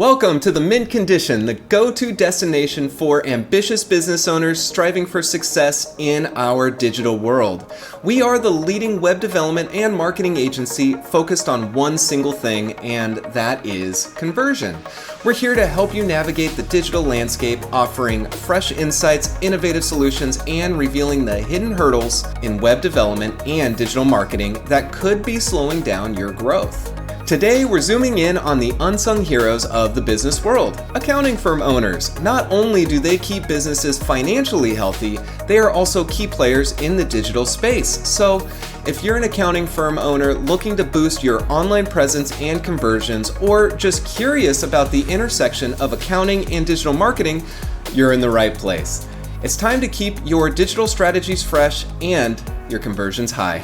Welcome to the Mint Condition, the go-to destination for ambitious business owners striving for success in our digital world. We are the leading web development and marketing agency focused on one single thing, and that is conversion. We're here to help you navigate the digital landscape, offering fresh insights, innovative solutions, and revealing the hidden hurdles in web development and digital marketing that could be slowing down your growth. Today, we're zooming in on the unsung heroes of the business world, accounting firm owners. Not only do they keep businesses financially healthy, they are also key players in the digital space. So, if you're an accounting firm owner looking to boost your online presence and conversions, or just curious about the intersection of accounting and digital marketing, you're in the right place. It's time to keep your digital strategies fresh and your conversions high.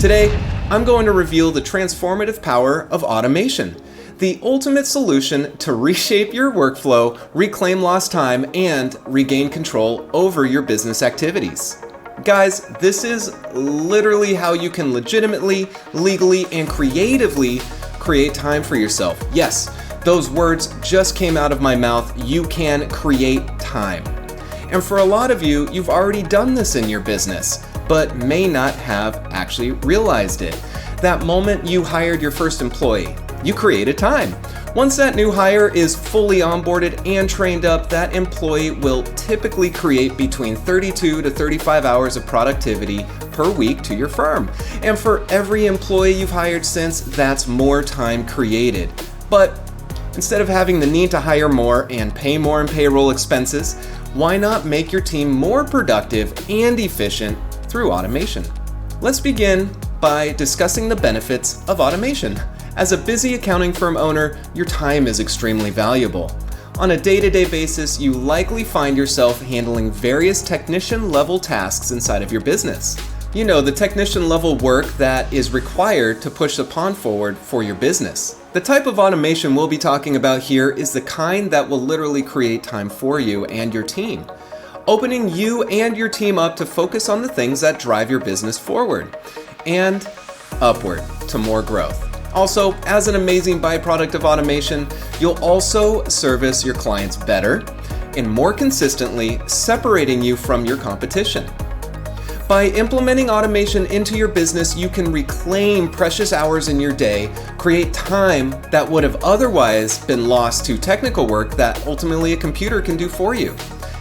Today, I'm going to reveal the transformative power of automation, the ultimate solution to reshape your workflow, reclaim lost time, and regain control over your business activities. Guys, this is literally how you can legitimately, legally, and creatively create time for yourself. Yes, those words just came out of my mouth. You can create time. And for a lot of you, you've already done this in your business, but may not have actually realized it. That moment you hired your first employee, you created time. Once that new hire is fully onboarded and trained up, that employee will typically create between 32 to 35 hours of productivity per week to your firm. And for every employee you've hired since, that's more time created. But instead of having the need to hire more and pay more in payroll expenses, why not make your team more productive and efficient through automation? Let's begin by discussing the benefits of automation. As a busy accounting firm owner, your time is extremely valuable. On a day-to-day basis, you likely find yourself handling various technician-level tasks inside of your business. You know, the technician-level work that is required to push the pond forward for your business. The type of automation we'll be talking about here is the kind that will literally create time for you and your team, opening you and your team up to focus on the things that drive your business forward and upward to more growth. Also, as an amazing byproduct of automation, you'll also service your clients better and more consistently, separating you from your competition. By implementing automation into your business, you can reclaim precious hours in your day, create time that would have otherwise been lost to technical work that ultimately a computer can do for you.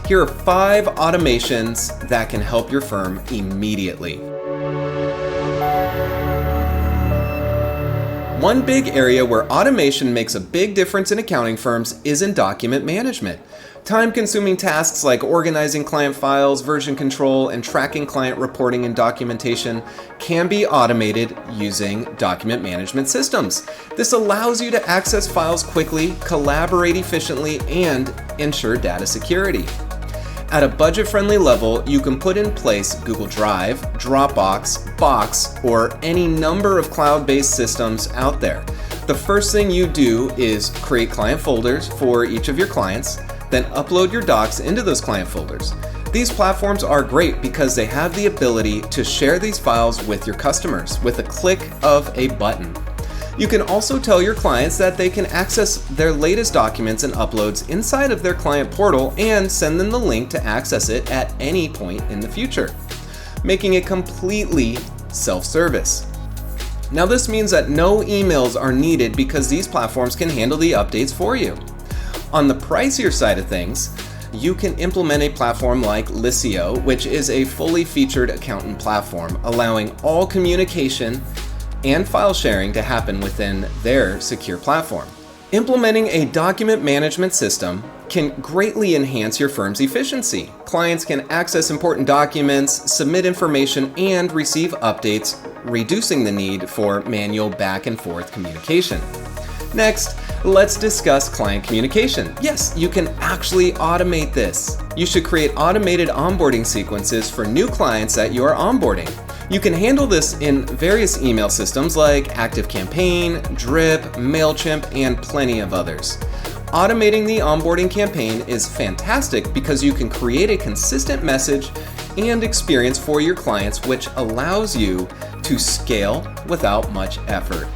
Here are 5 automations that can help your firm immediately. One big area where automation makes a big difference in accounting firms is in document management. Time-consuming tasks like organizing client files, version control, and tracking client reporting and documentation can be automated using document management systems. This allows you to access files quickly, collaborate efficiently, and ensure data security. At a budget-friendly level, you can put in place Google Drive, Dropbox, Box, or any number of cloud-based systems out there. The first thing you do is create client folders for each of your clients, then upload your docs into those client folders. These platforms are great because they have the ability to share these files with your customers with a click of a button. You can also tell your clients that they can access their latest documents and uploads inside of their client portal and send them the link to access it at any point in the future, making it completely self-service. Now, this means that no emails are needed because these platforms can handle the updates for you. On the pricier side of things, you can implement a platform like Liscio, which is a fully featured accountant platform, allowing all communication and file sharing to happen within their secure platform. Implementing a document management system can greatly enhance your firm's efficiency. Clients can access important documents, submit information, and receive updates, reducing the need for manual back and forth communication. Next, let's discuss client communication. Yes, you can actually automate this. You should create automated onboarding sequences for new clients that you are onboarding. You can handle this in various email systems like ActiveCampaign, Drip, MailChimp, and plenty of others. Automating the onboarding campaign is fantastic because you can create a consistent message and experience for your clients, which allows you to scale without much effort.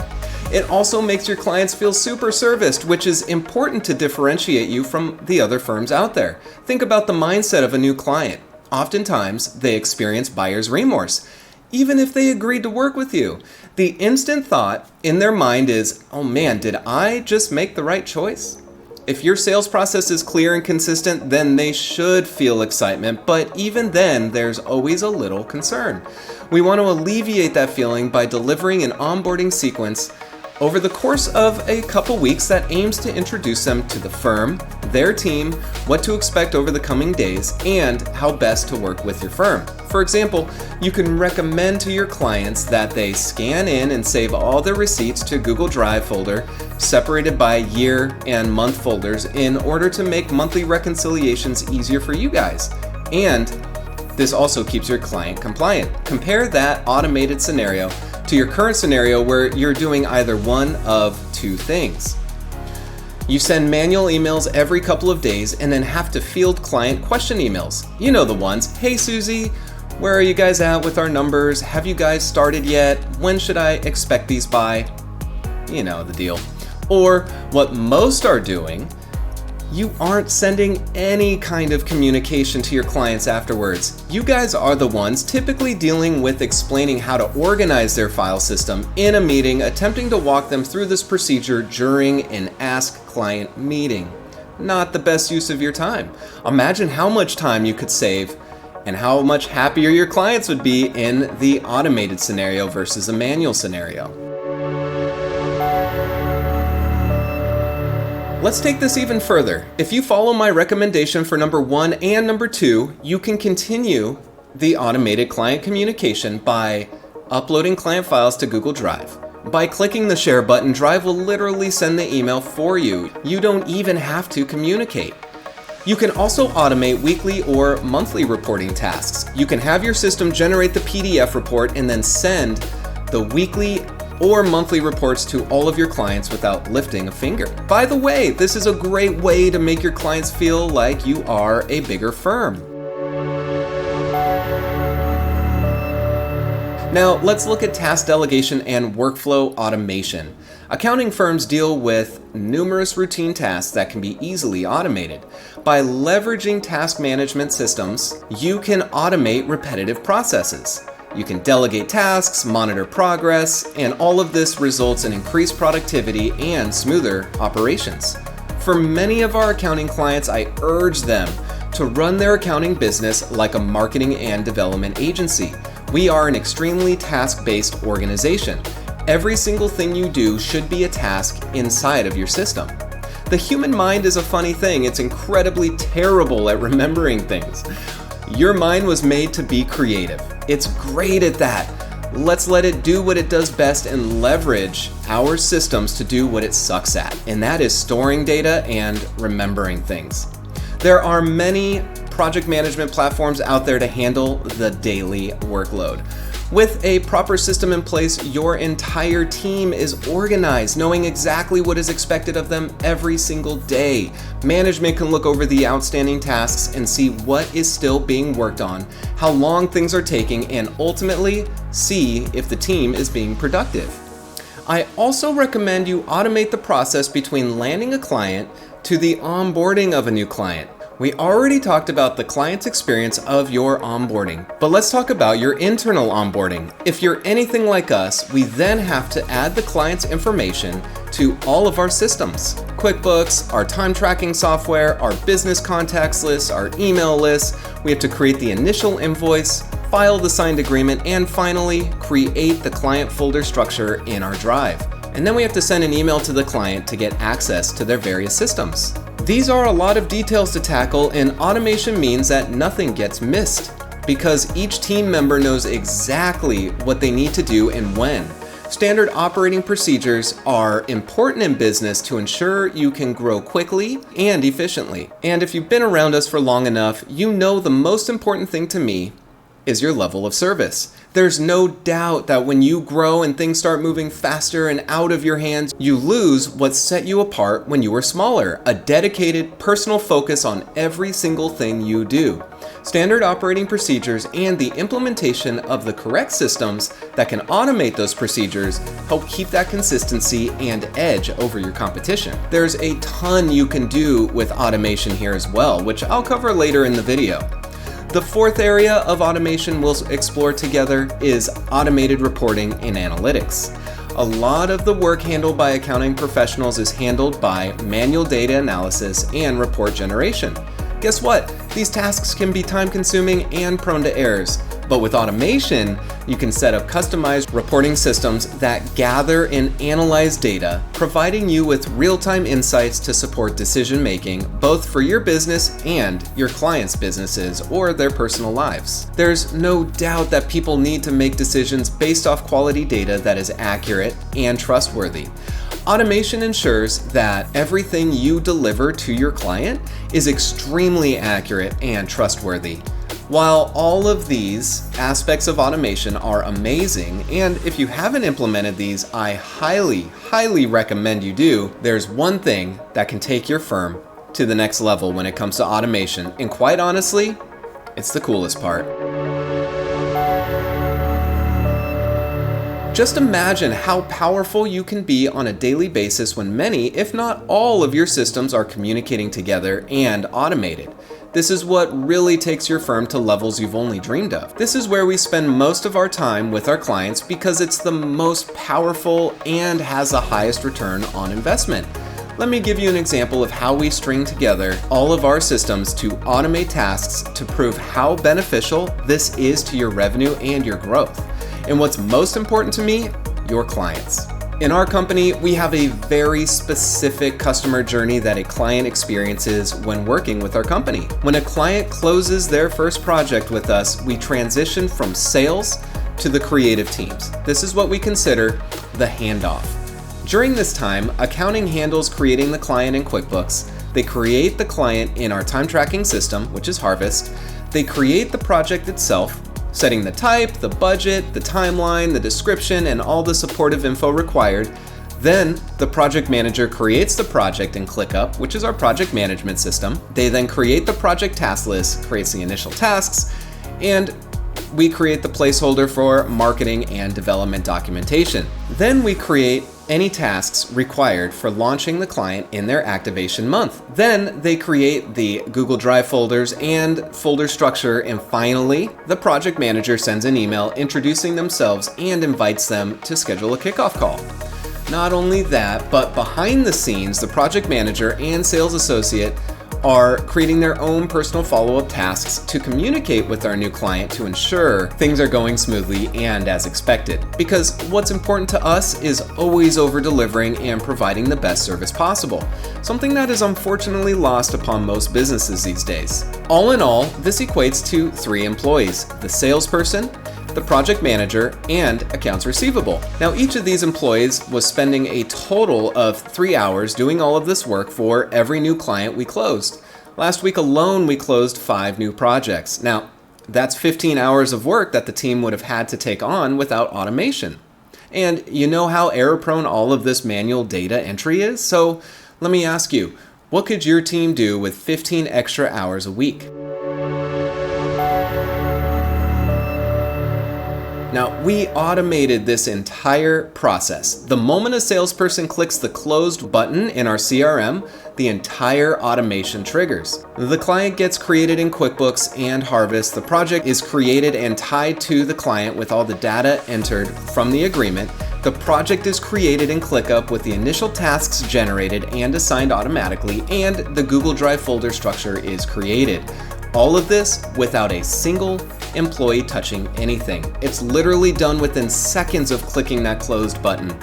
It also makes your clients feel super serviced, which is important to differentiate you from the other firms out there. Think about the mindset of a new client. Oftentimes, they experience buyer's remorse, even if they agreed to work with you. The instant thought in their mind is, oh man, did I just make the right choice? If your sales process is clear and consistent, then they should feel excitement, but even then, there's always a little concern. We want to alleviate that feeling by delivering an onboarding sequence over the course of a couple weeks that aims to introduce them to the firm, their team, what to expect over the coming days, and how best to work with your firm. For example, you can recommend to your clients that they scan in and save all their receipts to Google Drive folder, separated by year and month folders, in order to make monthly reconciliations easier for you guys. And this also keeps your client compliant. Compare that automated scenario to your current scenario where you're doing either one of two things. You send manual emails every couple of days and then have to field client question emails. You know the ones. Hey Susie, where are you guys at with our numbers? Have you guys started yet? When should I expect these by? You know the deal. Or what most are doing, you aren't sending any kind of communication to your clients afterwards. You guys are the ones typically dealing with explaining how to organize their file system in a meeting, attempting to walk them through this procedure during an Ask Client meeting. Not the best use of your time. Imagine how much time you could save and how much happier your clients would be in the automated scenario versus a manual scenario. Let's take this even further. If you follow my recommendation for number 1 and number 2, you can continue the automated client communication by uploading client files to Google Drive. By clicking the share button, Drive will literally send the email for you. You don't even have to communicate. You can also automate weekly or monthly reporting tasks. You can have your system generate the PDF report and then send the weekly or monthly reports to all of your clients without lifting a finger. By the way, this is a great way to make your clients feel like you are a bigger firm. Now, let's look at task delegation and workflow automation. Accounting firms deal with numerous routine tasks that can be easily automated. By leveraging task management systems, you can automate repetitive processes. You can delegate tasks, monitor progress, and all of this results in increased productivity and smoother operations. For many of our accounting clients, I urge them to run their accounting business like a marketing and development agency. We are an extremely task-based organization. Every single thing you do should be a task inside of your system. The human mind is a funny thing. It's incredibly terrible at remembering things. Your mind was made to be creative. It's great at that. Let's let it do what it does best and leverage our systems to do what it sucks at, and that is storing data and remembering things. There are many project management platforms out there to handle the daily workload. With a proper system in place, your entire team is organized, knowing exactly what is expected of them every single day. Management can look over the outstanding tasks and see what is still being worked on, how long things are taking, and ultimately see if the team is being productive. I also recommend you automate the process between landing a client to the onboarding of a new client. We already talked about the client's experience of your onboarding, but let's talk about your internal onboarding. If you're anything like us, we then have to add the client's information to all of our systems. QuickBooks, our time tracking software, our business contacts list, our email list. We have to create the initial invoice, file the signed agreement, and finally create the client folder structure in our Drive. And then we have to send an email to the client to get access to their various systems. These are a lot of details to tackle, and automation means that nothing gets missed because each team member knows exactly what they need to do and when. Standard operating procedures are important in business to ensure you can grow quickly and efficiently. And if you've been around us for long enough, you know the most important thing to me is your level of service. There's no doubt that when you grow and things start moving faster and out of your hands, you lose what set you apart when you were smaller, a dedicated personal focus on every single thing you do. Standard operating procedures and the implementation of the correct systems that can automate those procedures help keep that consistency and edge over your competition. There's a ton you can do with automation here as well, which I'll cover later in the video. The fourth area of automation we'll explore together is automated reporting and analytics. A lot of the work handled by accounting professionals is handled by manual data analysis and report generation. Guess what? These tasks can be time-consuming and prone to errors. But with automation, you can set up customized reporting systems that gather and analyze data, providing you with real-time insights to support decision-making, both for your business and your clients' businesses or their personal lives. There's no doubt that people need to make decisions based off quality data that is accurate and trustworthy. Automation ensures that everything you deliver to your client is extremely accurate and trustworthy. While all of these aspects of automation are amazing, and if you haven't implemented these, I highly recommend you do, there's one thing that can take your firm to the next level when it comes to automation, and quite honestly, it's the coolest part. Just imagine how powerful you can be on a daily basis when many, if not all, of your systems are communicating together and automated. This is what really takes your firm to levels you've only dreamed of. This is where we spend most of our time with our clients because it's the most powerful and has the highest return on investment. Let me give you an example of how we string together all of our systems to automate tasks to prove how beneficial this is to your revenue and your growth. And what's most important to me, your clients. In our company, we have a very specific customer journey that a client experiences when working with our company. When a client closes their first project with us, we transition from sales to the creative teams. This is what we consider the handoff. During this time, accounting handles creating the client in QuickBooks. They create the client in our time tracking system, which is Harvest. They create the project itself, setting the type, the budget, the timeline, the description, and all the supportive info required. Then the project manager creates the project in ClickUp, which is our project management system. They then create the project task list, creates the initial tasks, and we create the placeholder for marketing and development documentation. Then we create any tasks required for launching the client in their activation month. Then they create the Google Drive folders and folder structure, and finally, the project manager sends an email introducing themselves and invites them to schedule a kickoff call. Not only that, but behind the scenes, the project manager and sales associate are creating their own personal follow-up tasks to communicate with our new client to ensure things are going smoothly and as expected. Because what's important to us is always over-delivering and providing the best service possible, something that is unfortunately lost upon most businesses these days. All in all, this equates to 3 employees: the salesperson, the project manager, and accounts receivable. Now, each of these employees was spending a total of 3 hours doing all of this work for every new client we closed. Last week alone, we closed 5 new projects. Now, that's 15 hours of work that the team would have had to take on without automation. And you know how error-prone all of this manual data entry is? So let me ask you, what could your team do with 15 extra hours a week? Now, we automated this entire process. The moment a salesperson clicks the closed button in our CRM, the entire automation triggers. The client gets created in QuickBooks and Harvest. The project is created and tied to the client with all the data entered from the agreement. The project is created in ClickUp with the initial tasks generated and assigned automatically, and the Google Drive folder structure is created. All of this without a single employee touching anything. It's literally done within seconds of clicking that closed button.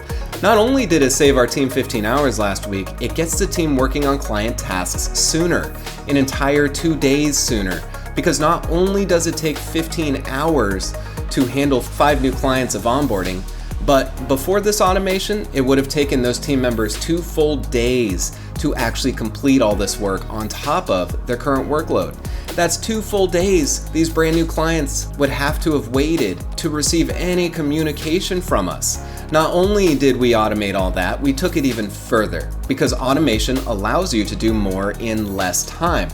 Not only did it save our team 15 hours last week, it gets the team working on client tasks sooner, an entire 2 days sooner, because not only does it take 15 hours to handle 5 new clients of onboarding, but before this automation, it would have taken those team members 2 full days to actually complete all this work on top of their current workload. That's 2 full days these brand new clients would have to have waited to receive any communication from us. Not only did we automate all that, we took it even further because automation allows you to do more in less time.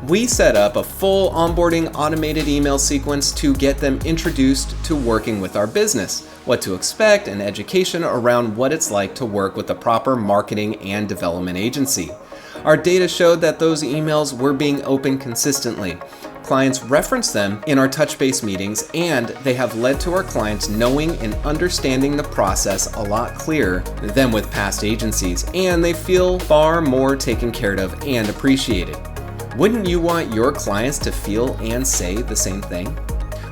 We set up a full onboarding automated email sequence to get them introduced to working with our business, what to expect, and education around what it's like to work with a proper marketing and development agency. Our data showed that those emails were being opened consistently. Clients reference them in our touch base meetings, and they have led to our clients knowing and understanding the process a lot clearer than with past agencies, and they feel far more taken care of and appreciated. Wouldn't you want your clients to feel and say the same thing?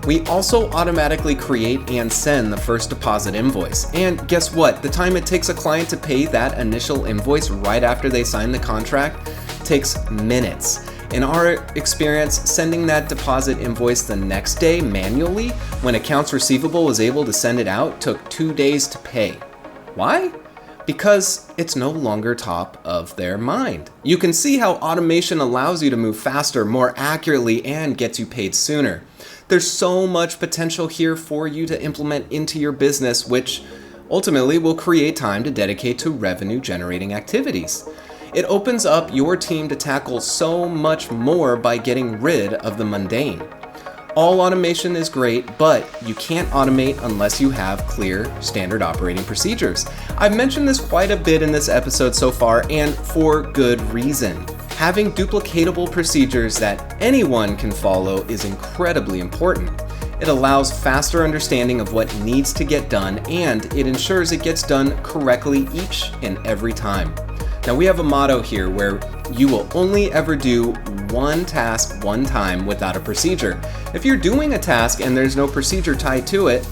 We also automatically create and send the first deposit invoice. And guess what? The time it takes a client to pay that initial invoice right after they sign the contract takes minutes. In our experience, sending that deposit invoice the next day manually, when accounts receivable was able to send it out, took 2 days to pay. Why? Because it's no longer top of their mind. You can see how automation allows you to move faster, more accurately, and gets you paid sooner. There's so much potential here for you to implement into your business, which ultimately will create time to dedicate to revenue generating activities. It opens up your team to tackle so much more by getting rid of the mundane. All automation is great, but you can't automate unless you have clear standard operating procedures. I've mentioned this quite a bit in this episode so far, and for good reason. Having duplicatable procedures that anyone can follow is incredibly important. It allows faster understanding of what needs to get done, and it ensures it gets done correctly each and every time. Now, we have a motto here where you will only ever do one task one time without a procedure. If you're doing a task and there's no procedure tied to it,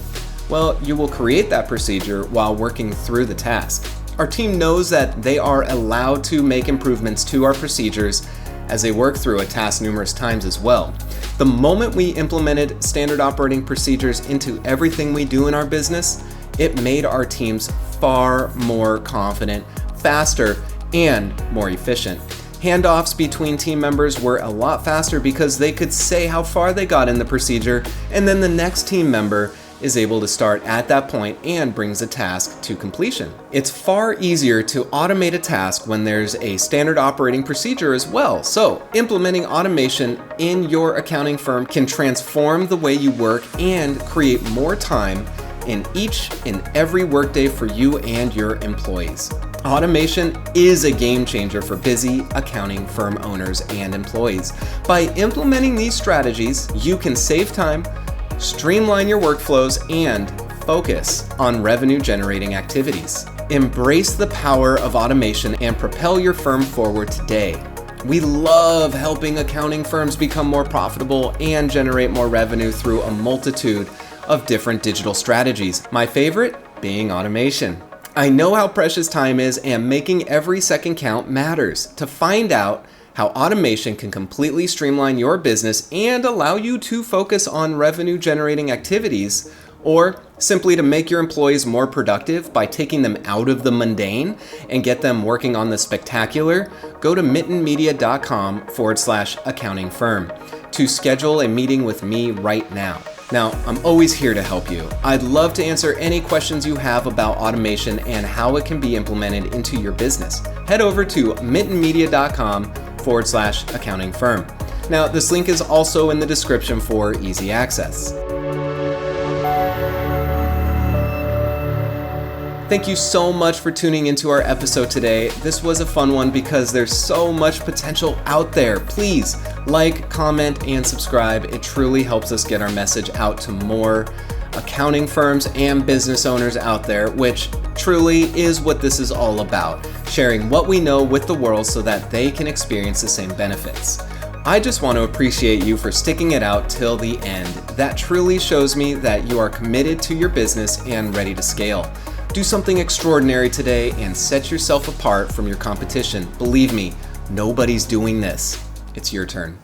well, you will create that procedure while working through the task. Our team knows that they are allowed to make improvements to our procedures as they work through a task numerous times as well. The moment we implemented standard operating procedures into everything we do in our business, it made our teams far more confident, faster, and more efficient. Handoffs between team members were a lot faster because they could say how far they got in the procedure, and then the next team member is able to start at that point and brings a task to completion. It's far easier to automate a task when there's a standard operating procedure as well. So, implementing automation in your accounting firm can transform the way you work and create more time in each and every workday for you and your employees. Automation is a game changer for busy accounting firm owners and employees. By implementing these strategies, you can save time, streamline your workflows, and focus on revenue generating activities. Embrace the power of automation and propel your firm forward today. We love helping accounting firms become more profitable and generate more revenue through a multitude of different digital strategies. My favorite being automation. I know how precious time is, and making every second count matters. To find out how automation can completely streamline your business and allow you to focus on revenue generating activities, or simply to make your employees more productive by taking them out of the mundane and get them working on the spectacular, go to mittenmedia.com/accounting firm to schedule a meeting with me right now. Now, I'm always here to help you. I'd love to answer any questions you have about automation and how it can be implemented into your business. Head over to mittenmedia.com/accounting firm. Now, this link is also in the description for easy access. Thank you so much for tuning into our episode today. This was a fun one because there's so much potential out there. Please like, comment, and subscribe. It truly helps us get our message out to more accounting firms and business owners out there, which truly is what this is all about, sharing what we know with the world so that they can experience the same benefits. I just want to appreciate you for sticking it out till the end. That truly shows me that you are committed to your business and ready to scale. Do something extraordinary today and set yourself apart from your competition. Believe me, nobody's doing this. It's your turn.